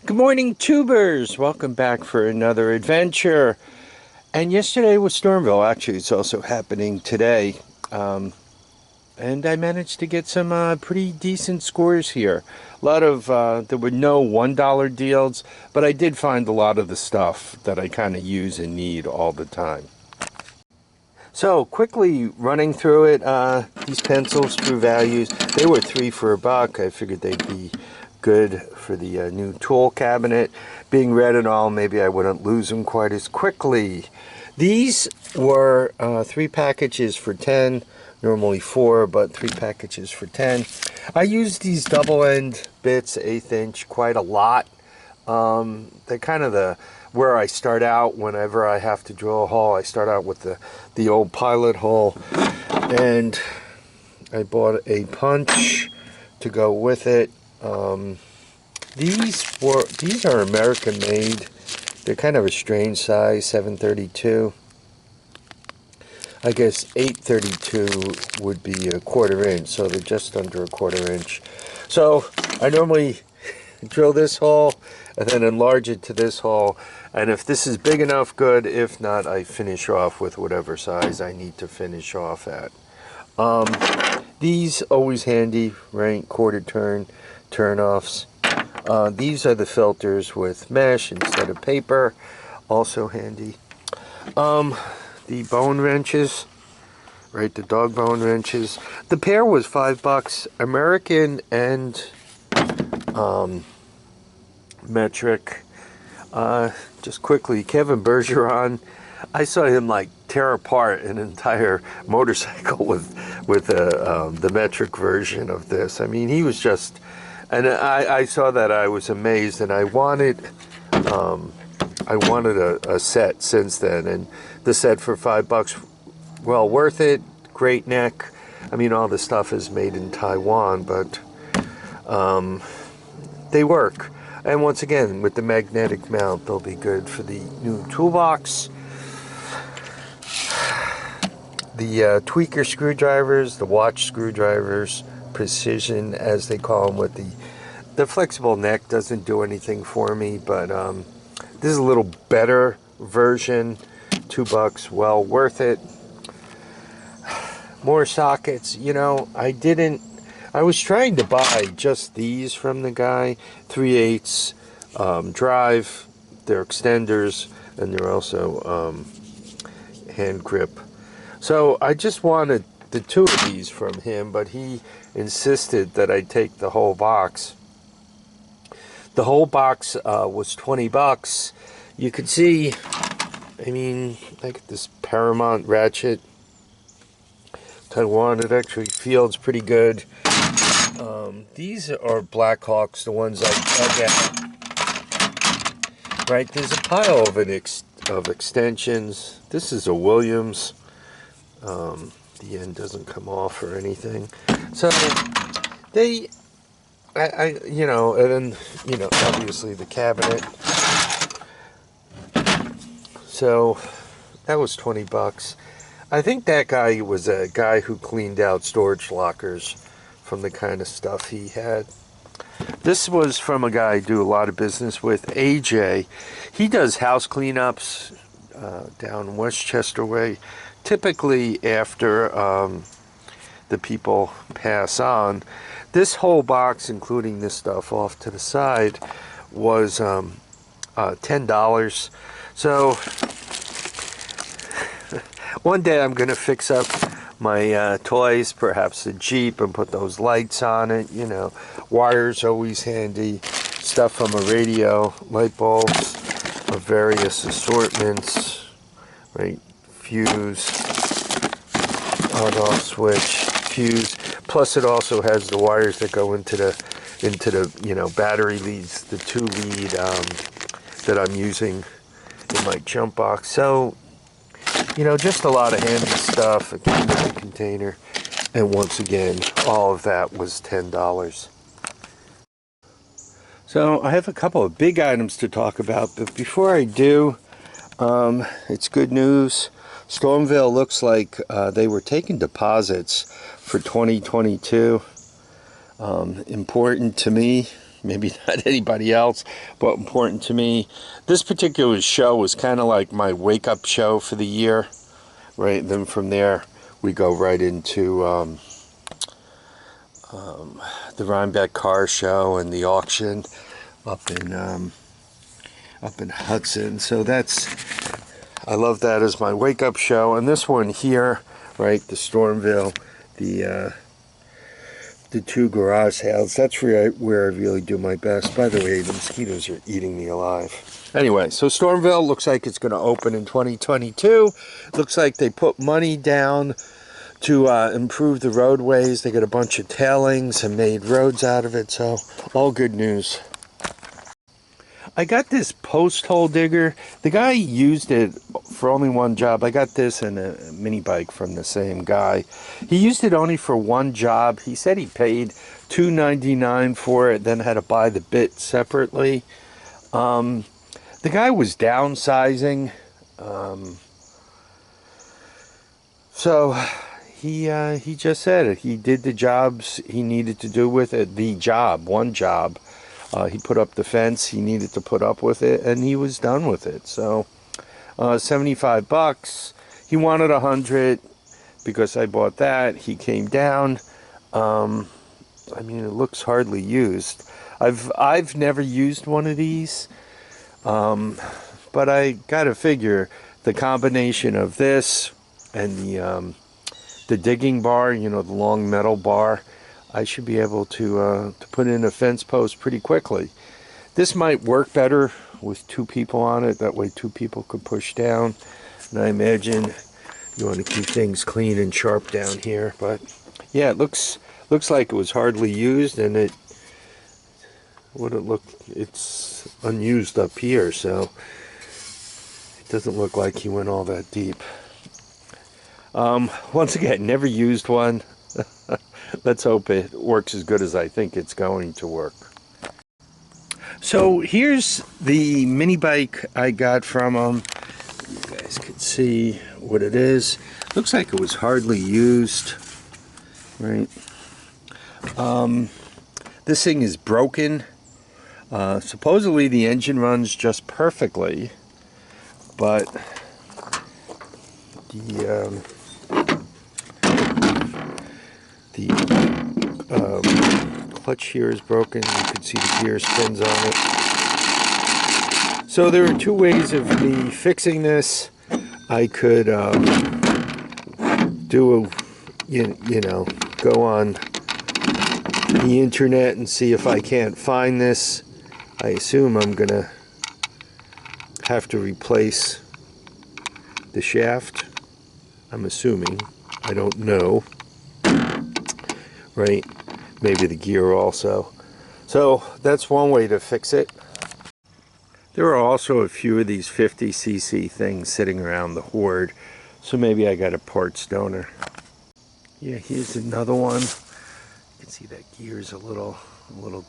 Good morning, tubers. Welcome back for another adventure. And yesterday was Stormville. Actually, it's also happening today. And I managed to get some pretty decent scores here. A lot of, there were no $1 deals, but I did find a lot of the stuff that I kind of use and need all the time. So quickly running through it, these pencils, True Values, they were $3 for $1. I figured they'd be good for the new tool cabinet. Being red and all, maybe I wouldn't lose them quite as quickly. These were 3 packages for 10, normally 4, but 3 packages for 10. I use these double end bits, 1/8 inch, quite a lot. They're kind of where I start out whenever I have to drill a hole. I start out with the old pilot hole, and I bought a punch to go with it. These are American made. They're kind of a strange size, 732. I guess 832 would be 1/4 inch, so they're just under 1/4 inch. So I normally drill this hole and then enlarge it to this hole, and if this is big enough, good. If not, I finish off with whatever size I need to finish off at. These always handy, right? 1/4 turn offs. These are the filters with mesh instead of paper, also handy. The bone wrenches, right? The dog bone wrenches. The pair was $5, American and metric. Just quickly, Kevin Bergeron, I saw him like tear apart an entire motorcycle with the metric version of this. I mean, he was just, and I saw that, I was amazed, and I wanted a set since then, and the set for $5, well worth it. Great neck. I mean, all the stuff is made in Taiwan, but they work. And once again, with the magnetic mount, they'll be good for the new toolbox. The tweaker screwdrivers, the watch screwdrivers, precision as they call them, with the flexible neck doesn't do anything for me, but this is a little better version. $2, well worth it. More sockets. You know, I was trying to buy just these from the guy, 3/8 drive. They're extenders, and they're also hand grip. So I just wanted the 2 of these from him, but he insisted that I take the whole box. The whole box was $20. You could see, I mean, look at this Paramount ratchet. Taiwan, it actually feels pretty good. These are Blackhawks, the ones I dug at. Right, there's a pile of extensions. This is a Williams. The end doesn't come off or anything. So they, you know, and then, you know, obviously the cabinet. So that was $20. I think that guy was a guy who cleaned out storage lockers from the kind of stuff he had. This was from a guy I do a lot of business with, AJ. He does house cleanups down Westchester way, typically after the people pass on. This whole box, including this stuff off to the side, was $10. So one day I'm going to fix up my toys, perhaps a Jeep, and put those lights on it. You know, wires always handy. Stuff from a radio, light bulbs of various assortments, right? Fuse, on-off switch, fuse. Plus, it also has the wires that go into the you know, battery leads, the 2 lead that I'm using in my jump box. So, you know, just a lot of handy stuff. A container, and once again, all of that was $10. So I have a couple of big items to talk about, but before I do, it's good news. Stormville looks like they were taking deposits for 2022. Important to me maybe not anybody else, but important to me. This particular show was kind of like my wake-up show for the year, right? Then from there, we go right into the Rhinebeck car show and the auction up in Hudson. So I love that as my wake-up show. And this one here, right, the Stormville, the two garage sales, that's where I really do my best. By the way, the mosquitoes are eating me alive. Anyway, so Stormville looks like it's going to open in 2022. Looks like they put money down to improve the roadways. They got a bunch of tailings and made roads out of it, so all good news. I got this post hole digger. The guy used it for only one job. I got this and a mini bike from the same guy. He used it only for one job. He said he paid $2.99 for it, then had to buy the bit separately. The guy was downsizing, so he just said it. He did the jobs he needed to do with it. One job. He put up the fence he needed to put up with it, and he was done with it. So, $75. He wanted 100 because I bought that. He came down. I mean, it looks hardly used. I've never used one of these, but I gotta figure the combination of this and the digging bar, you know, the long metal bar, I should be able to put in a fence post pretty quickly. This might work better with two people on it. That way two people could push down. And I imagine you want to keep things clean and sharp down here. But yeah, it looks like it was hardly used, and it's unused up here, so it doesn't look like he went all that deep. Once again, never used one. Let's hope it works as good as I think it's going to work. So here's the mini bike I got from him. You guys can see what it is. Looks like it was hardly used, right? This thing is broken. Supposedly the engine runs just perfectly, but the clutch here is broken. You can see the gear spins on it. So there are two ways of me fixing this. I could do go on the internet and see if I can't find this. I assume I'm gonna have to replace the shaft. I'm assuming. I don't know. Right? Maybe the gear also. So that's one way to fix it. There are also a few of these 50cc things sitting around the hoard, so maybe I got a parts donor. Yeah, here's another one. You can see that gear's a little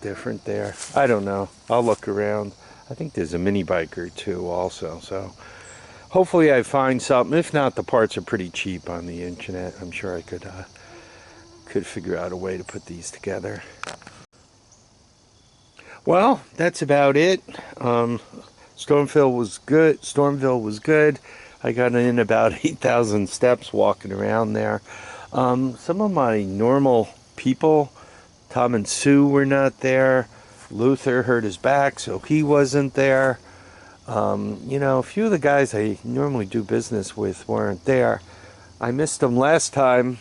different there. I don't know. I'll look around. I think there's a mini bike or two also, so hopefully I find something. If not, the parts are pretty cheap on the internet. I'm sure I could figure out a way to put these together. Well, that's about it. Stormville was good. I got in about 8,000 steps walking around there. Some of my normal people, Tom and Sue, were not there. Luther hurt his back, so he wasn't there. A few of the guys I normally do business with weren't there. I missed them last time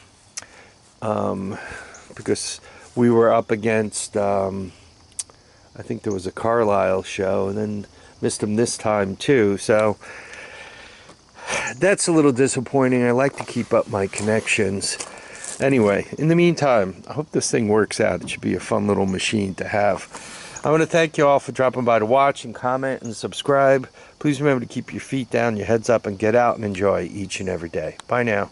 because we were up against, I think there was a Carlisle show, and then missed them this time too. So that's a little disappointing. I like to keep up my connections. Anyway, in the meantime, I hope this thing works out. It should be a fun little machine to have. I want to thank you all for dropping by to watch and comment and subscribe. Please remember to keep your feet down, your heads up, and get out and enjoy each and every day. Bye now.